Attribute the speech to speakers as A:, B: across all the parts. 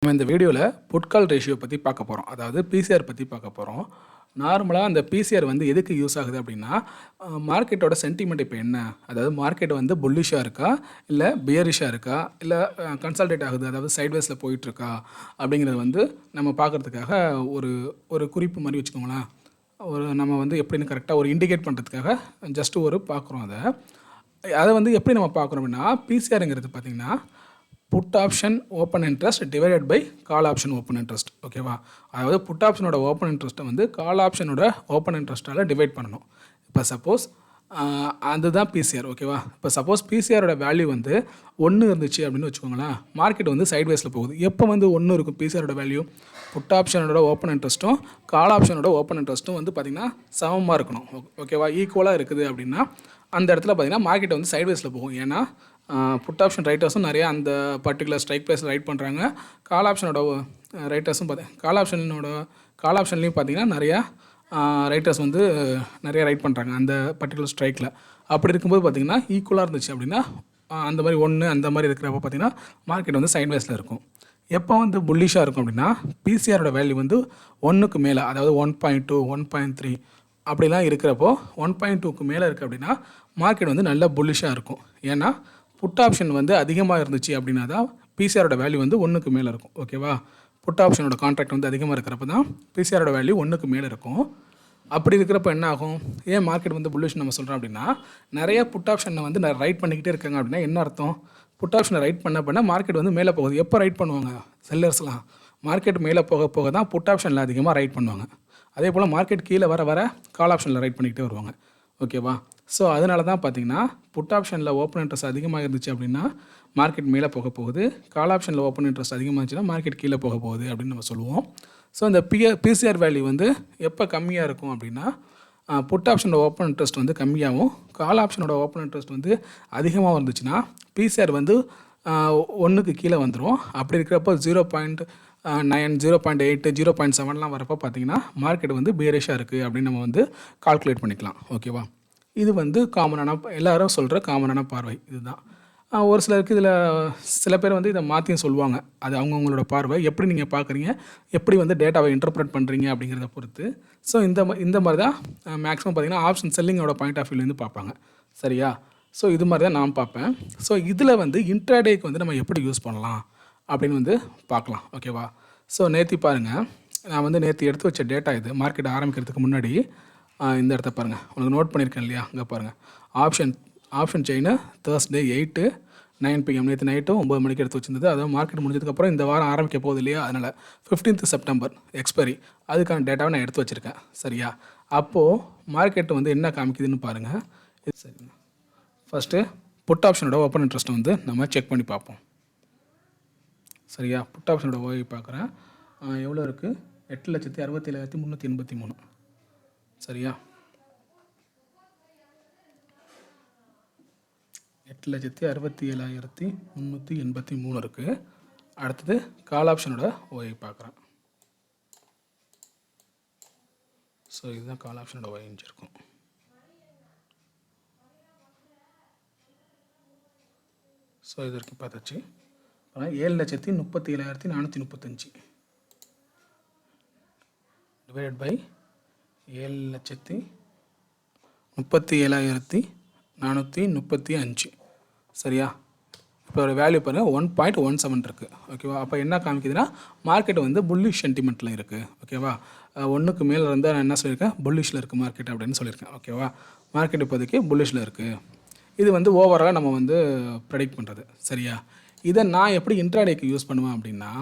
A: நம்ம இந்த வீடியோவில் புட் கால் ரேஷியோ பற்றி பார்க்க போகிறோம். அதாவது பிசிஆர் பற்றி பார்க்க போகிறோம். நார்மலாக அந்த பிசிஆர் வந்து எதுக்கு யூஸ் ஆகுது அப்படின்னா, மார்க்கெட்டோட சென்டிமெண்ட் இப்போ என்ன, அதாவது மார்க்கெட் வந்து புல்லிஷாக இருக்கா, இல்லை பியரிஷாக இருக்கா, இல்லை கன்சால்டேட் ஆகுது, அதாவது சைட்வேஸில் போயிட்டுருக்கா அப்படிங்கிறது வந்து நம்ம பார்க்குறதுக்காக ஒரு ஒரு குறிப்பு மாதிரி வச்சுக்கோங்களேன். நம்ம வந்து எப்படின்னு கரெக்டாக ஒரு இண்டிகேட் பண்ணுறதுக்காக ஜஸ்ட்டு ஒரு பார்க்குறோம். அதை வந்து எப்படி நம்ம பார்க்குறோம் அப்படின்னா, பிசிஆருங்கிறது பார்த்திங்கன்னா put option open interest divided by call option open interest. ஓகேவா? அதாவது புட் ஆப்ஷனோட ஓப்பன் இன்ட்ரெஸ்ட்டை வந்து கால் ஆப்ஷனோட ஓப்பன் இன்ட்ரெஸ்ட்டால் டிவைட் பண்ணணும். இப்போ சப்போஸ் அதுதான் பிசிஆர். ஓகேவா? இப்போ சப்போஸ் பிசிஆரோட வேல்யூ வந்து 1 இருந்துச்சு அப்படின்னு வச்சுக்கோங்களேன், மார்க்கெட் வந்து சைட்வேஸில் போகுது. எப்போ வந்து 1 இருக்கும் பிசிஆரோட வேல்யூ? புட் ஆப்ஷனோட ஓப்பன் இன்ட்ரெஸ்ட்டும் கால் ஆப்ஷனோட ஓப்பன் இன்ட்ரெஸ்ட்டும் வந்து பார்த்திங்கன்னா சமமாக இருக்கணும். ஓகேவா? ஈக்குவலாக இருக்குது அப்படின்னா அந்த இடத்துல பார்த்திங்கன்னா மார்க்கெட் வந்து சைட்வேஸில் போகும். ஏன்னா புட் ஆப்ஷன் ரைட்டர்ஸும் நிறையா அந்த பர்டிகுலர் ஸ்ட்ரைக் ப்ரைஸில் ரைட் பண்ணுறாங்க. கால் ஆப்ஷனோட ரைட்டர்ஸும் கால் ஆப்ஷன்லேயும் பார்த்திங்கன்னா நிறையா ரைட்டர்ஸ் வந்து நிறையா ரைட் பண்ணுறாங்க அந்த பர்டிகுலர் ஸ்ட்ரைக்கில். அப்படி இருக்கும்போது பார்த்திங்கன்னா ஈக்குவலாக இருந்துச்சு அப்படின்னா அந்த மாதிரி 1 அந்த மாதிரி இருக்கிறப்ப பார்த்திங்கன்னா மார்க்கெட் வந்து சைட்வேஸில் இருக்கும். எப்போ வந்து புல்லிஷாக இருக்கும் அப்படின்னா பிசிஆரோட வேல்யூ வந்து 1க்கு மேலே, அதாவது 1.2 1.3 அப்படிலாம் இருக்கிறப்போ 1.2க்கு மேலே இருக்குது அப்படின்னா மார்க்கெட் வந்து நல்லா புல்லிஷாக இருக்கும். ஏன்னா புட் ஆப்ஷன் வந்து அதிகமாக இருந்துச்சு அப்படின்னா தான் பிசிஆரோட வேல்யூ வந்து 1க்கு மேலே இருக்கும். ஓகேவா? புட் ஆப்ஷனோட கான்ட்ராக்ட் வந்து அதிகமாக இருக்கிறப்ப தான் பிசிஆரோட வேல்யூ 1க்கு மேலே இருக்கும். அப்படி இருக்கிறப்ப என்ன ஆகும்? ஏன் மார்க்கெட் வந்து புல்லிஷ் நம்ம சொல்கிறோம் அப்படின்னா, நிறைய புட் ஆப்ஷனை வந்து ரைட் பண்ணிக்கிட்டே இருக்காங்க அப்படின்னா என்ன அர்த்தம்? புட் ஆப்ஷனை ரைட் பண்ண மார்க்கெட் வந்து மேலே போகுது. எப்போ ரைட் பண்ணுவாங்க செல்லர்ஸ்லாம்? மார்க்கெட் மேலே போக தான் புட் ஆப்ஷனில் அதிகமாக ரைட் பண்ணுவாங்க. அதே போல் மார்க்கெட் கீழே வர கால் ஆப்ஷனில் ரைட் பண்ணிக்கிட்டே வருவாங்க. ஓகேவா? ஸோ அதனால தான் பார்த்தீங்கன்னா புட் ஆப்ஷனில் ஓப்பன் இன்ட்ரெஸ்ட் அதிகமாக இருந்துச்சு அப்படின்னா மார்க்கெட் மேலே போக போகுது, கால் ஆப்ஷனில் ஓப்பன் இன்ட்ரெஸ்ட் அதிகமாக இருந்துச்சுன்னா மார்க்கெட் கீழே போக போகுது அப்படின்னு நம்ம சொல்லுவோம். ஸோ இந்த பிசிஆர் வேல்யூ வந்து எப்போ கம்மியாக இருக்கும் அப்படின்னா, புட் ஆப்ஷனோட ஓப்பன் இன்ட்ரெஸ்ட் வந்து கம்மியாகவும் கால் ஆப்ஷனோட ஓப்பன் இன்ட்ரெஸ்ட் வந்து அதிகமாக இருந்துச்சுன்னா பிசிஆர் வந்து 1க்கு கீழே வந்துடும். அப்படி இருக்கிறப்போ 0.9 0.8 0.7லாம் வரப்போ பார்த்தீங்கன்னா மார்க்கெட் வந்து பியரிஷாக இருக்குது அப்படின்னு நம்ம வந்து கால்குலேட் பண்ணிக்கலாம். ஓகேவா? இது வந்து காமனான எல்லோரும் சொல்கிற காமனான பார்வை இதுதான். ஒரு சிலருக்கு இதில் சில பேர் வந்து இதை மாற்றியும் சொல்லுவாங்க. அது அவங்கவுங்களோட பார்வை, எப்படி நீங்கள் பார்க்குறீங்க, எப்படி வந்து டேட்டாவை இன்டர்பிரேட் பண்ணுறீங்க அப்படிங்கிறத பொறுத்து. ஸோ இந்த மாதிரி தான் மேக்ஸிமம் பார்த்திங்கன்னா ஆப்ஷன் செல்லிங்கோட பாயிண்ட் ஆஃப் வியூலேருந்து பார்ப்பாங்க. சரியா? ஸோ இது மாதிரி தான் நான் பார்ப்பேன். ஸோ இதில் வந்து இன்ட்ராடேக்கு வந்து நம்ம எப்படி யூஸ் பண்ணலாம் அப்படின்னு வந்து பார்க்கலாம். ஓகேவா? ஸோ நேற்று பாருங்கள், நான் வந்து நேற்று எடுத்து வச்ச டேட்டா இது. மார்க்கெட் ஆரம்பிக்கிறதுக்கு முன்னாடி இந்த இடத்த பாருங்கள், உங்களுக்கு நோட் பண்ணியிருக்கேன் இல்லையா? அங்கே பாருங்கள், ஆப்ஷன் செயின் Thursday 8-9 PM நேற்று நைட்டும் 9 மணிக்கு எடுத்து வச்சிருந்தது. அதாவது மார்க்கெட் முடிஞ்சதுக்கப்புறம் இந்த வாரம் ஆரம்பிக்க போகுது இல்லையா? அதனால் 15th September எக்ஸ்பைரி, அதுக்கான டேட்டாவை நான் எடுத்து வச்சுருக்கேன். சரியா? அப்போது மார்க்கெட்டு வந்து என்ன காமிக்குதுன்னு பாருங்கள். இது சரிங்க. ஃபஸ்ட்டு புட் ஆப்ஷனோட ஓப்பன் இன்ட்ரெஸ்ட்டை வந்து நம்ம செக் பண்ணி பார்ப்போம். சரியா? புட் ஆப்ஷனோட ஓய் பார்க்குறேன், எவ்வளோ இருக்குது? 8,67,383. சரியா? 8,67,383 இருக்குது. அடுத்தது கால் ஆப்ஷனோட ஓயை பார்க்குறேன். ஸோ இதுதான் கால் ஆப்ஷனோட ஓய்ஞ்சு இருக்கும். ஸோ இது வரைக்கும் பார்த்தாச்சு. 7,37,435 டிவைடட் பை 7,37,435. சரியா? இப்போ ஒரு வேல்யூ பாருங்கள் 1.17 இருக்குது. ஓகேவா? அப்போ என்ன காமிக்குதுன்னா மார்க்கெட் வந்து புல்லிஷ் சென்டிமெண்ட்டில் இருக்குது. ஓகேவா? 1க்கு மேலே இருந்தால் நான் என்ன சொல்லியிருக்கேன்? புல்லிஷில் இருக்குது மார்க்கெட் அப்படின்னு சொல்லியிருக்கேன். ஓகேவா? மார்க்கெட் இப்போதைக்கு புல்லிஷில் இருக்குது. இது வந்து ஓவராலாக நம்ம வந்து ப்ரெடிக்ட் பண்ணுறது. சரியா? இதை நான் எப்படி இன்ட்ராடேக்கு யூஸ் பண்ணுவேன் அப்படின்னா,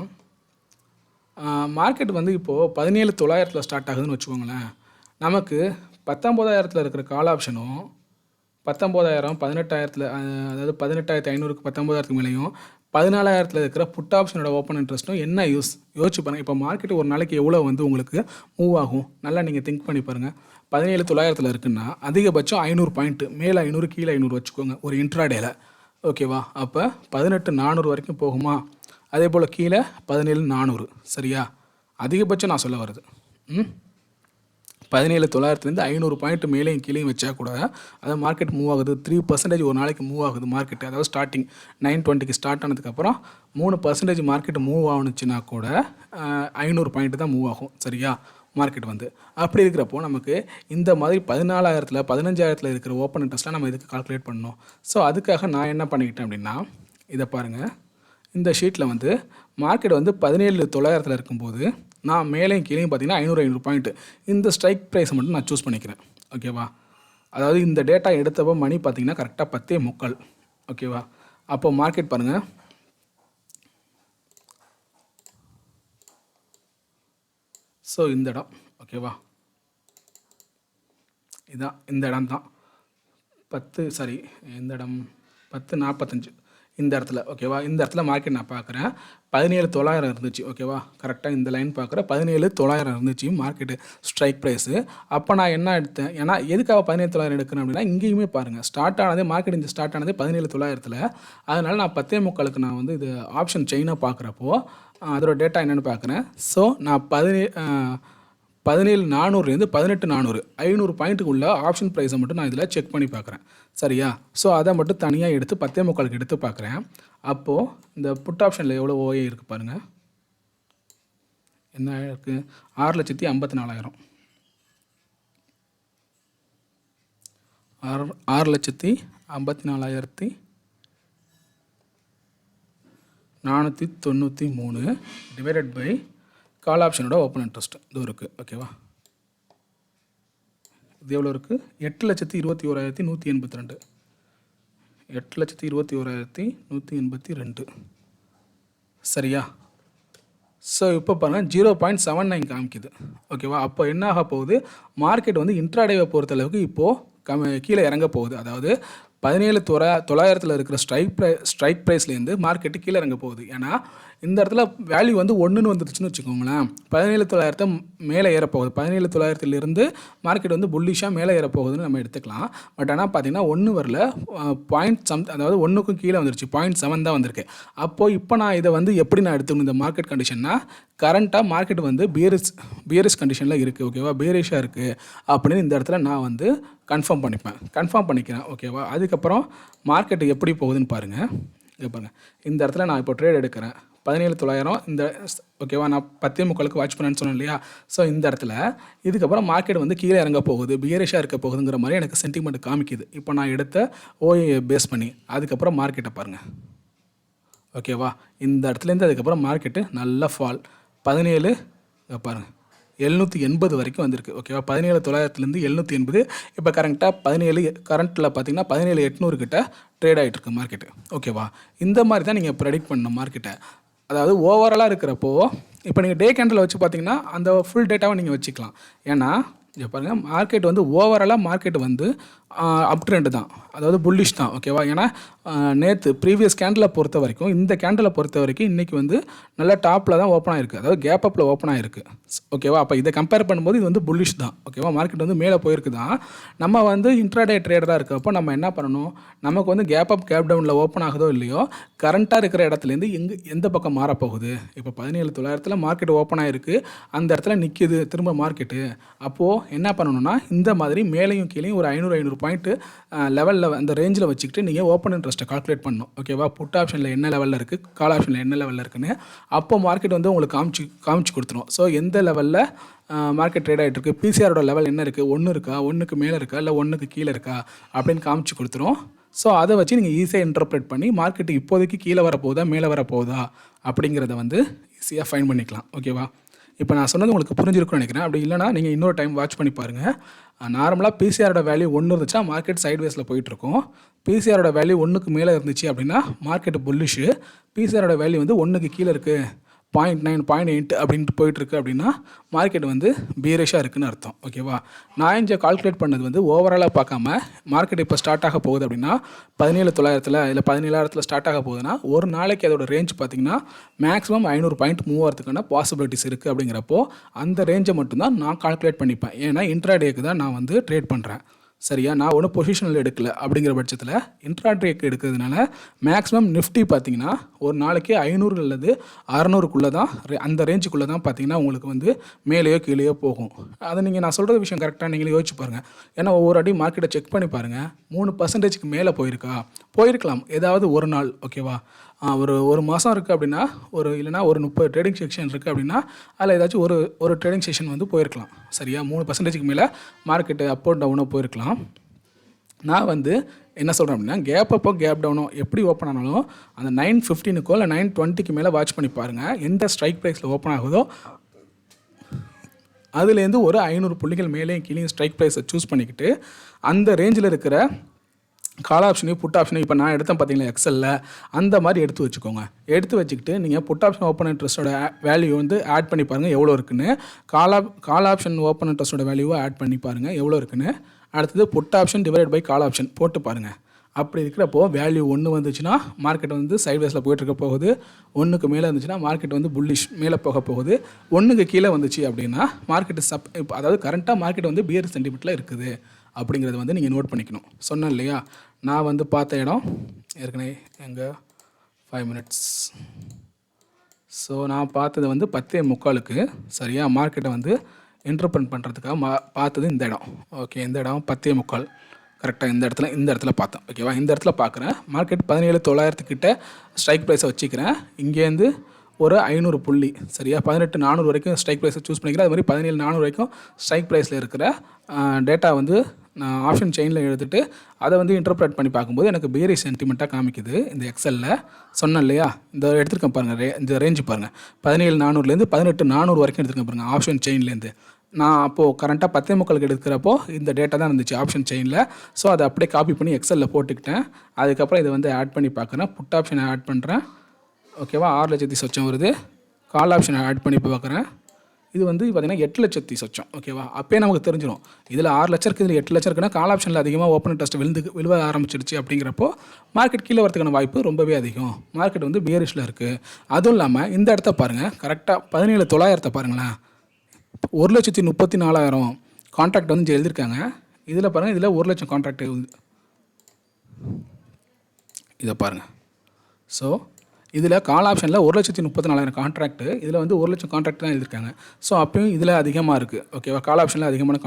A: மார்க்கெட் வந்து இப்போது 17,900 ஸ்டார்ட் ஆகுதுன்னு வச்சுக்கோங்களேன். நமக்கு 19,000 இருக்கிற கால் ஆப்ஷனும் 19,000 18,000 அதாவது 18,500க்கு 19,000க்கு மேலேயும் 14,000 இருக்கிற புட் ஆப்ஷனோட ஓப்பன் இன்ட்ரெஸ்ட்டும் என்ன யோசிச்சு பாருங்கள். இப்போ மார்க்கெட் ஒரு நாளைக்கு எவ்வளோ வந்து உங்களுக்கு மூவ் ஆகும் நல்லா நீங்கள் திங்க் பண்ணி பாருங்கள். 17,900 இருக்குன்னா அதிகபட்சம் 500 பாயிண்ட்டு, மேலே 500 கீழே 500 வச்சுக்கோங்க ஒரு இன்ட்ராடேல. ஓகேவா? அப்போ 18,400 வரைக்கும் போகுமா? அதே போல் கீழே 17,400. சரியா? அதிகபட்சம் நான் சொல்ல வருது. 17,900 500 பாயிண்ட் மேலேயும் கீழேயும் வச்சா கூட அதாவது மார்க்கெட் மூவ் ஆகுது 3% ஒரு நாளைக்கு மூவ் ஆகுது மார்க்கெட். அதாவது ஸ்டார்டிங் 920க்கு ஸ்டார்ட் ஆனதுக்கப்புறம் 3% மார்க்கெட் மூவ் ஆகுனுச்சுன்னா கூட 500 பாயிண்ட் தான் மூவ் ஆகும். சரியா மார்க்கெட் வந்து அப்படி இருக்கிறப்போ நமக்கு இந்த மாதிரி 14,000 15,000 இருக்கிற ஓப்பன் இன்ட்ரெஸ்ட்லாம் நம்ம இதுக்கு கால்குலேட் பண்ணணும். ஸோ அதுக்காக நான் என்ன பண்ணிக்கிட்டேன் அப்படின்னா இதை பாருங்கள், இந்த ஷீட்டில் வந்து மார்க்கெட் வந்து 17,900 இருக்கும்போது நான் மேலேயும் கீழேயும் பார்த்தீங்கன்னா 500 பாயிண்ட் இந்த ஸ்ட்ரைக் ப்ரைஸை மட்டும் நான் சூஸ் பண்ணிக்கிறேன். ஓகேவா, அதாவது இந்த டேட்டா எடுத்தப்போ மணி பார்த்தீங்கன்னா கரெக்டாக 10:45. ஓகேவா, அப்போ மார்க்கெட் பாருங்கள், ஸோ இந்த இடம் ஓகேவா, இதான் இந்த இடம் தான் 10 இந்த இடம் 10:45 இந்த இடத்துல. ஓகேவா, இந்த இடத்துல மார்க்கெட் நான் பார்க்குறேன் 17,900 இருந்துச்சு. ஓகேவா, கரெக்டாக இந்த லைன் பார்க்குறேன் 17,900 இருந்துச்சு மார்க்கெட்டு ஸ்ட்ரைக் ப்ரைஸு. அப்போ நான் என்ன எடுத்தேன், ஏன்னா எதுக்காக 17,900 எடுக்கிறேன் அப்படின்னா இங்கேயுமே பாருங்கள் ஸ்டார்ட் ஆனதே மார்க்கெட் இந்த ஸ்டார்ட் ஆனதே 17,900. அதனால் நான் 10:45 நான் வந்து இது ஆப்ஷன் செயினாக பார்க்குறப்போ அதோட டேட்டா என்னென்னு பார்க்குறேன். ஸோ நான் 17,400 18,400 500 பாயிண்ட்டுக்குள்ள ஆப்ஷன் ப்ரைஸை மட்டும் நான் இதில் செக் பண்ணி பார்க்குறேன். சரியா, ஸோ அதை மட்டும் தனியாக எடுத்து 10:45 எடுத்து பார்க்குறேன். அப்போது இந்த புட் ஆப்ஷனில் எவ்வளோ ஓஏ இருக்குது பாருங்கள், என்ன இருக்குது 6,54,000 6,54,493 டிவைடட் பை கால் ஆப்ஷனோட ஓப்பன் இன்ட்ரெஸ்ட் இது இருக்குது. ஓகேவா, இது எவ்வளோ இருக்குது 8,21,182 8,21,182. சரியா, ஸோ இப்போ பாருங்கள் 0.79 காமிக்குது. ஓகேவா, அப்போ என்ன ஆக போகுது, மார்க்கெட் வந்து இன்ட்ராடேவை பொறுத்தளவுக்கு இப்போது கீழே இறங்க போகுது. அதாவது 17,900 இருக்கிற ஸ்ட்ரைக் ப்ரைஸ்லேருந்து மார்க்கெட்டு கீழே இறங்க போகுது. ஏன்னா இந்த இடத்துல வேல்யூ வந்து 1ன்னு வந்துருச்சுன்னு வச்சுக்கோங்களேன், 17,900 மேலே ஏறப்போகுது. 17,900 மார்க்கெட் வந்து புல்லிஷாக மேலே ஏறப்போகுதுன்னு நம்ம எடுத்துக்கலாம். பட் ஆனால் பார்த்தீங்கன்னா 1 வரல, அதாவது 1க்கும் கீழே வந்துருச்சு 0.7 தான் வந்திருக்கு. அப்போது இப்போ நான் இதை வந்து எப்படி நான் எடுத்துக்கணும் இந்த மார்க்கெட் கண்டிஷன்னா, கரண்ட்டாக மார்க்கெட் வந்து பியரிஷ் கண்டிஷனில் இருக்குது. ஓகேவா, பியரிஷாக இருக்குது அப்படின்னு இந்த இடத்துல நான் வந்து கன்ஃபார்ம் பண்ணிக்கிறேன். ஓகேவா, அதுக்கப்புறம் மார்க்கெட்டு எப்படி போகுதுன்னு பாருங்கள். இங்கே பாருங்கள், இந்த இடத்துல நான் இப்போ ட்ரேட் எடுக்கிறேன் 17,900 இந்த. ஓகேவா, நான் 10:45 வாட்ச் பண்ணேன்னு சொன்னேன் இல்லையா. ஸோ இந்த இடத்துல இதுக்கப்புறம் மார்க்கெட் வந்து கீழே இறங்க போகுது, பியரிஷாக இருக்க போகுதுங்கிற மாதிரி எனக்கு சென்டிமெண்ட் காமிக்குது. இப்போ நான் எடுத்த ஓஏ பேஸ் பண்ணி அதுக்கப்புறம் மார்க்கெட்டை பாருங்கள். ஓகேவா, இந்த இடத்துலேருந்து அதுக்கப்புறம் மார்க்கெட்டு நல்லா ஃபால் 17 பாருங்கள் 780 வரைக்கும் வந்திருக்கு. ஓகேவா, 17,900 780. இப்போ கரெக்டாக கரண்ட்டில் பார்த்தீங்கன்னா 17,800 கிட்ட ட்ரேட் ஆகிட்டு இருக்கு மார்க்கெட்டு. ஓகேவா, இந்த மாதிரி தான் நீங்கள் ப்ரெடிக்ட் பண்ணணும் மார்க்கெட்டை. அதாவது ஓவராலாக இருக்கிறப்போ இப்போ நீங்கள் டே கேண்டில் வச்சு பார்த்தீங்கன்னா அந்த ஃபுல் டேட்டாவை நீங்கள் வச்சுக்கலாம். ஏன்னா இங்கே பாருங்கள், மார்க்கெட் வந்து ஓவராலாக மார்க்கெட் வந்து அப் ட்ரெண்டு தான், அதாவது புல்லிஷ் தான். ஓகேவா, ஏன்னா நேற்று ப்ரீவியஸ் கேண்டிலை பொறுத்த வரைக்கும் இந்த கேண்டிலை பொறுத்த வரைக்கும் இன்றைக்கி வந்து நல்லா டாப்பில் தான் ஓப்பன் ஆகிருக்கு, அதாவது கேப் அப்பில் ஓப்பன் ஆகிருக்கு. ஓகேவா, அப்போ இதை கம்பேர் பண்ணும்போது இது வந்து புல்லிஷ் தான். ஓகேவா, மார்க்கெட் வந்து மேலே போயிருக்கு தான். நம்ம வந்து இன்ட்ராடே ட்ரேடராக இருக்கப்போ நம்ம என்ன பண்ணணும், நமக்கு வந்து கேப் அப் கேப் டவுனில் ஓப்பன் ஆகுதோ இல்லையோ கரண்ட்டாக இருக்கிற இடத்துலேருந்து எந்த பக்கம் மாறப்போகுது. இப்போ 17,900 மார்க்கெட் ஓப்பன் ஆகிருக்கு, அந்த இடத்துல நிற்கிது திரும்ப மார்க்கெட்டு. அப்போது என்ன பண்ணணும்னா இந்த மாதிரி மேலேயும் கீழேயும் ஒரு 500 பாயிண்ட்டு லெவலில் அந்த ரேஞ்சில் வச்சுக்கிட்டு நீங்கள் ஓப்பன் இன்ட்ரெஸ்ட்டை கால்குலேட் பண்ணணும். ஓகேவா, புட் ஆப்ஷனில் என்ன லெவலில் இருக்குது, கால் ஆப்ஷனில் என்ன லெவலில் இருக்குன்னு அப்போ மார்க்கெட் வந்து உங்களுக்கு காமிச்சு கொடுத்துரும். ஸோ எந்த லெவலில் மார்க்கெட் ட்ரேட் ஆகிட்டு இருக்குது, பிசிஆரோட லெவல் என்ன இருக்குது, 1 இருக்கா, 1க்கு மேலே இருக்கா, இல்லை 1க்கு கீழே இருக்கா அப்படின்னு காமிச்சு கொடுத்துரும். ஸோ அதை வச்சு நீங்கள் ஈஸியாக இன்டர்ப்ரெட் பண்ணி மார்க்கெட்டு இப்போதைக்கு கீழே வரப்போகுதா மேலே வரப்போகுதா அப்படிங்கிறத வந்து ஈஸியாக ஃபைன் பண்ணிக்கலாம். ஓகேவா, இப்போ நான் சொன்னது உங்களுக்கு புரிஞ்சிருக்குன்னு நினைக்கிறேன். அப்படி இல்லைனா நீங்கள் இன்னொரு டைம் வாட்ச் பண்ணி பாருங்கள். நார்மலாக பிசிஆரோட வேல்யூ 1 இருந்துச்சா மார்க்கெட் சைட்வேஸில் போயிட்டுருக்கும். பிசிஆரோட வேல்யூ 1க்கு மேலே இருந்துச்சு அப்படின்னா மார்க்கெட்டு புல்லிஷு. பிசிஆரோட வேல்யூ வந்து 1க்கு கீழே இருக்குது 0.9 0.8 அப்படின்ட்டு போயிட்டுருக்கு அப்படின்னா மார்க்கெட் வந்து பீரிஷாக இருக்குதுன்னு அர்த்தம். ஓகேவா, நான் இங்கே கால்குலேட் பண்ணது வந்து ஓவராலாக பார்க்காம மார்க்கெட் இப்போ ஸ்டார்ட் ஆக போகுது அப்படின்னா 17,900 இல்லை 17,000 ஸ்டார்ட் ஆக போகுதுன்னா ஒரு நாளைக்கு அதோட ரேஞ்ச் பார்த்திங்கன்னா மேக்ஸிமம் 500 பாயிண்ட் மூவ் ஆகிறதுக்கான பாசிபிலிட்டிஸ் இருக்குது. அப்படிங்கிறப்போ அந்த ரேஞ்சை மட்டும்தான் நான் கால்குலேட் பண்ணிப்பேன். ஏன்னா இன்ட்ராடேக்கு தான் நான் வந்து ட்ரேட் பண்ணுறேன். சரியா? நான் ஒன்றும் பொசிஷனில் எடுக்கல அப்படிங்கிற பட்சத்தில் இன்ட்ராடேக்கு எடுக்கிறதுனால மேக்ஸிமம் நிஃப்டி பார்த்தீங்கன்னா ஒரு நாளைக்கு 500 அல்லது 600க்குள்ளே தான் அந்த ரேஞ்சுக்குள்ளே தான் பார்த்தீங்கன்னா உங்களுக்கு வந்து மேலேயோ கீழேயோ போகும். அதை நான் சொல்கிற விஷயம் கரெக்டாக நீங்களே யோசிச்சு பாருங்கள். ஏன்னா ஒவ்வொரு அடி மார்க்கெட்டை செக் பண்ணி பாருங்கள். 3% மேலே போயிருக்கலாம் ஏதாவது ஒரு நாள். ஓகேவா? ஒரு மாதம் இருக்குது அப்படின்னா இல்லைனா ஒரு 30 ட்ரேடிங் செக்ஷன் இருக்குது அப்படின்னா அதில் ஏதாச்சும் ஒரு ட்ரேடிங் செஷன் வந்து போயிருக்கலாம். சரியா? 3%க்கு மேலே மார்க்கெட்டு அப்போ டவுனோ போயிருக்கலாம். நான் வந்து என்ன சொல்கிறேன் அப்படின்னா கேப் டவுனோ எப்படி ஓப்பன் ஆனாலும் அந்த 9:15க்கோ இல்லை 9:20க்கு மேலே வாட்ச் பண்ணி பாருங்கள். எந்த ஸ்ட்ரைக் ப்ரைஸில் ஓப்பன் ஆகுதோ அதுலேருந்து ஒரு 500 புள்ளிகள் மேலேயும் கீழே ஸ்ட்ரைக் ப்ரைஸை சூஸ் பண்ணிக்கிட்டு அந்த ரேஞ்சில் இருக்கிற கால் ஆப்ஷனையும் புட் ஆப்ஷனையும் இப்போ நான் எடுத்தேன் பார்த்தீங்களா எக்ஸலில், அந்த மாதிரி எடுத்து வச்சுக்கோங்க. எடுத்து வச்சுக்கிட்டு நீங்கள் புட் ஆப்ஷன் ஓப்பன் இன்ட்ரெஸ்ட்டோட வேல்யூ வந்து ஆட் பண்ணி பாருங்கள் எவ்வளோ இருக்குன்னு. கால் ஆப்ஷன் ஓப்பன் இன்ட்ரெஸ்ட்டோட வேல்யூவை ஆட் பண்ணி பாருங்கள் எவ்வளோ இருக்குன்னு. அடுத்தது put option divide by call option போட்டு பாருங்கள். அப்படி இருக்கிறப்போ வேல்யூ 1 வந்துச்சுன்னா மார்க்கெட் வந்து சைட்வேஸில் போயிட்டுருக்க போகுது. 1க்கு மேலே இருந்துச்சுன்னா மார்க்கெட் வந்து புல்லிஷ் மேலே போக போகுது. 1க்கு கீழே வந்துச்சு அப்படின்னா மார்க்கெட்டு அதாவது கரண்ட்டாக மார்க்கெட் வந்து பியர் சென்டிமெண்ட்டில் இருக்குது அப்படிங்கிறத வந்து நீங்கள் நோட் பண்ணிக்கணும். சொன்னேன் இல்லையா, நான் வந்து பார்த்த இடம் ஏற்கனவே எங்கள் 5 மினிட்ஸ். ஸோ நான் பார்த்தது வந்து 10:45க்கு சரியா மார்க்கெட்டை வந்து இன்டர்பிரட் பண்ணுறதுக்காக பார்த்தது இந்த இடம். ஓகே, இந்த இடம் 10:45 கரெக்டாக இந்த இடத்துல பார்த்தேன். ஓகேவா? இந்த இடத்துல பார்க்குறேன் மார்க்கெட் 17,900 கிட்ட ஸ்ட்ரைக் ப்ரைஸை வச்சுக்கிறேன். இங்கேருந்து ஒரு 500 புள்ளி சரியா 18,400 வரைக்கும் ஸ்ட்ரைக் ப்ரைஸை சூஸ் பண்ணிக்கிறேன். அது மாதிரி 17,400 வரைக்கும் ஸ்ட்ரைக் ப்ரைஸில் இருக்கிற டேட்டா வந்து நான் ஆப்ஷன் செயினில் எடுத்துகிட்டு அதை வந்து இன்டர்பிரேட் பண்ணி பார்க்கும்போது எனக்கு பேரிஷ் சென்டிமெண்ட்டாக காமிக்குது. இந்த எக்ஸலில் சொன்னேன் இல்லையா, இந்த எடுத்துருக்கேன் பாருங்கள், இந்த ரேஞ்சு பாருங்கள் 17,400லேருந்து 18,400 வரைக்கும் எடுத்துருக்கேன் பாருங்கள் ஆப்ஷன் செயின்லேருந்து. நான் அப்போது கரண்ட்டாக 10:45க்கு எடுக்கிறப்போ இந்த டேட்டா தான் இருந்துச்சு ஆப்ஷன் செயினில். ஸோ அதை அப்படியே காப்பி பண்ணி எக்ஸலில் போட்டுக்கிட்டேன். அதுக்கப்புறம் இதை வந்து ஆட் பண்ணி பார்க்குறேன். புட் ஆப்ஷனை ஆட் பண்ணுறேன். ஓகேவா? 6 லட்சத்தி சொச்சம் வருது. கால் ஆப்ஷனை ஆட் பண்ணி பார்க்குறேன். இது வந்து பார்த்திங்கன்னா 8 லட்சத்தி சொச்சம். ஓகேவா? அப்போயே நமக்கு தெரிஞ்சிடும் இதில் 6 லட்சம் இருக்குது, இதில் 8 லட்சம் இருக்குன்னா கால் ஆப்ஷனில் அதிகமாக ஓப்பன் இன்ட்ரெஸ்ட் விழுவ ஆரம்பிச்சிடுச்சு. அப்படிங்கிறப்போ மார்க்கெட் கீழே வரதுக்கான வாய்ப்பு ரொம்பவே அதிகம். மார்க்கெட் வந்து பியரிஷில் இருக்குது. அதுவும் இல்லாமல் இந்த இடத்த பாருங்கள், கரெக்டாக 17,900 பாருங்களேன், 1,34,000 கான்ட்ராக்ட் வந்து எழுதியிருக்காங்க. இதில் பாருங்கள், இதில் 1 லட்சம் கான்ட்ராக்ட் இதை பாருங்கள். ஸோ இதில் கால் ஆப்ஷனில் 1,34,000 கான்ட்ராக்ட், இதில் வந்து 1 லட்சம் கான்ட்ராக்ட் தான் எழுதியிருக்காங்க. ஸோ அப்பயும் இதில் அதிகமாக இருக்குது. ஓகேவா? கால் ஆப்ஷனில் அதிகமான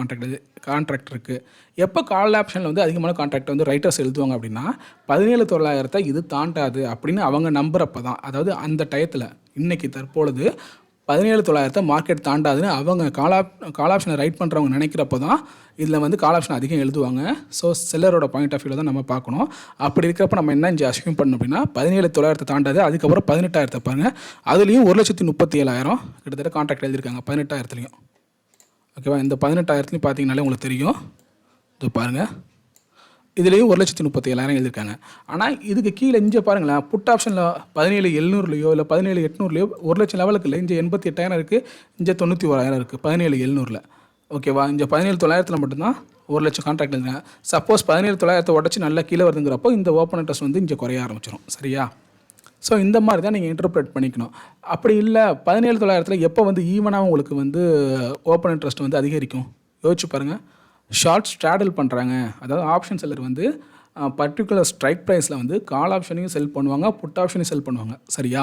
A: கான்ட்ராக்ட் இருக்குது. எப்போ கால் ஆப்ஷனில் வந்து அதிகமான கான்ட்ராக்ட் வந்து ரைட்டர்ஸ் எழுதுவாங்க அப்படின்னா 17,900 இது தாண்டாது அப்படின்னு அவங்க நம்புறப்ப தான். அதாவது அந்த டயத்தில் இன்றைக்கி தற்பொழுது 17,900 மார்க்கெட் தாண்டாதுன்னு அவங்க கால் ஆப்ஷனை ரைட் பண்ணுறவங்க நினைக்கிறப்ப தான் இதில் வந்து கால் ஆப்ஷன் அதிகம் எழுதுவாங்க. ஸோ செல்லரோட பாயிண்ட் ஆஃப் வியூவில் தான் நம்ம பார்க்கணும். அப்படி இருக்கிறப்ப நம்ம என்ன இங்கே அஸ்யூம் பண்ணணும் அப்படின்னா 17,900 தாண்டாது. அதுக்கப்புறம் 18,000 பாருங்கள், அதுலேயும் 1,37,000 கிட்டத்தட்ட கான்ட்ராக்ட் எழுதியிருக்காங்க 18,000லையும். ஓகேவா? இந்த 18,000லையும் பார்த்தீங்கன்னாலே உங்களுக்கு தெரியும். இது பாருங்கள், இதுலேயும் 1,37,000 எழுதியிருக்காங்க. ஆனால் இதுக்கு கீழே இங்கே பாருங்களேன், புட் ஆப்ஷனில் 17,700லையோ இல்லை 17,800லையோ 1 லட்சம் லெவலுக்கு இல்லை. இங்கே 88,000 இருக்குது, இங்கே 91,000 இருக்குது 17,700ல். ஓகேவா? இங்கே 17,900 மட்டும்தான் 1 லட்சம் கான்ட்ராக்ட் எழுதுங்க. சப்போஸ் 17,900 உடச்சி நல்லா கீழே வருதுங்கிறப்போ இந்த ஓப்பன் இன்ட்ரெஸ்ட் வந்து இங்கே குறைய ஆரம்பிச்சிடும். சரியா? ஸோ இந்த மாதிரி தான் நீங்கள் இன்டர்பிரேட் பண்ணிக்கணும். அப்படி இல்லை 17,900 எப்போ வந்து ஈவனாக உங்களுக்கு வந்து ஓப்பன் இன்ட்ரெஸ்ட் வந்து அதிகரிக்கும் யோசிச்சு பாருங்கள். ஷார்ட் ஸ்ட்ராடல் பண்ணுறாங்க, அதாவது ஆப்ஷன் செல்லர் வந்து பர்டிகுலர் ஸ்ட்ரைக் ப்ரைஸில் வந்து கால் ஆப்ஷனையும் செல் பண்ணுவாங்க, புட் ஆப்ஷனையும் செல் பண்ணுவாங்க. சரியா?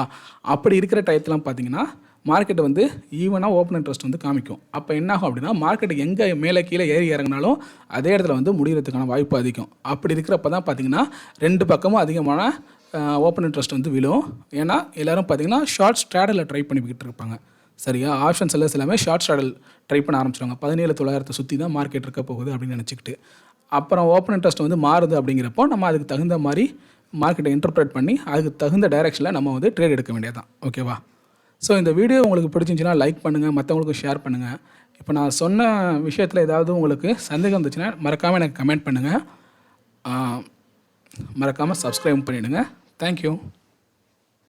A: அப்படி இருக்கிற டயத்துலாம் பார்த்தீங்கன்னா மார்க்கெட் வந்து ஈவனாக ஓப்பன் இன்ட்ரெஸ்ட் வந்து காமிக்கும். அப்போ என்னாகும் அப்படின்னா மார்க்கெட் எங்கே மேலே கீழே ஏறி இறங்கினாலும் அதே இடத்துல வந்து முடிகிறதுக்கான வாய்ப்பு அதிகம். அப்படி இருக்கிறப்ப தான் பார்த்தீங்கன்னா 2 பக்கமும் அதிகமான ஓப்பன் இன்ட்ரெஸ்ட் வந்து விழும். ஏன்னா எல்லோரும் பார்த்தீங்கன்னா ஷார்ட் ஸ்ட்ராடலில் ட்ரை பண்ணிக்கிட்டு இருப்பாங்க. சரியா? ஆப்ஷன் செல்லர்ஸ் எல்லாமே ஷார்ட் ஸ்ட்ராடல் ட்ரை பண்ண ஆரம்பிச்சிடுவாங்க. 17,900 சுற்றி தான் மார்க்கெட் இருக்க போகுது அப்படின்னு நினச்சிக்கிட்டு. அப்புறம் ஓப்பன் இன்ட்ரெஸ்ட் வந்து மாறுது அப்படிங்கிறப்போ நம்ம அதுக்கு தகுந்த மாதிரி மார்க்கெட்டை இன்டர்பிரேட் பண்ணி அதுக்கு தகுந்த டைரெக்ஷனில் நம்ம வந்து ட்ரேட் எடுக்க வேண்டியதான். ஓகேவா? ஸோ இந்த வீடியோ உங்களுக்கு பிடிச்சிருந்துச்சுன்னா லைக் பண்ணுங்கள், மற்றவங்களுக்கும் ஷேர் பண்ணுங்கள். இப்போ நான் சொன்ன விஷயத்தில் ஏதாவது உங்களுக்கு சந்தேகம் இருந்துச்சுன்னா மறக்காமல் எனக்கு கமெண்ட் பண்ணுங்கள். மறக்காமல் சப்ஸ்கிரைப் பண்ணிவிடுங்க. தேங்க்யூ.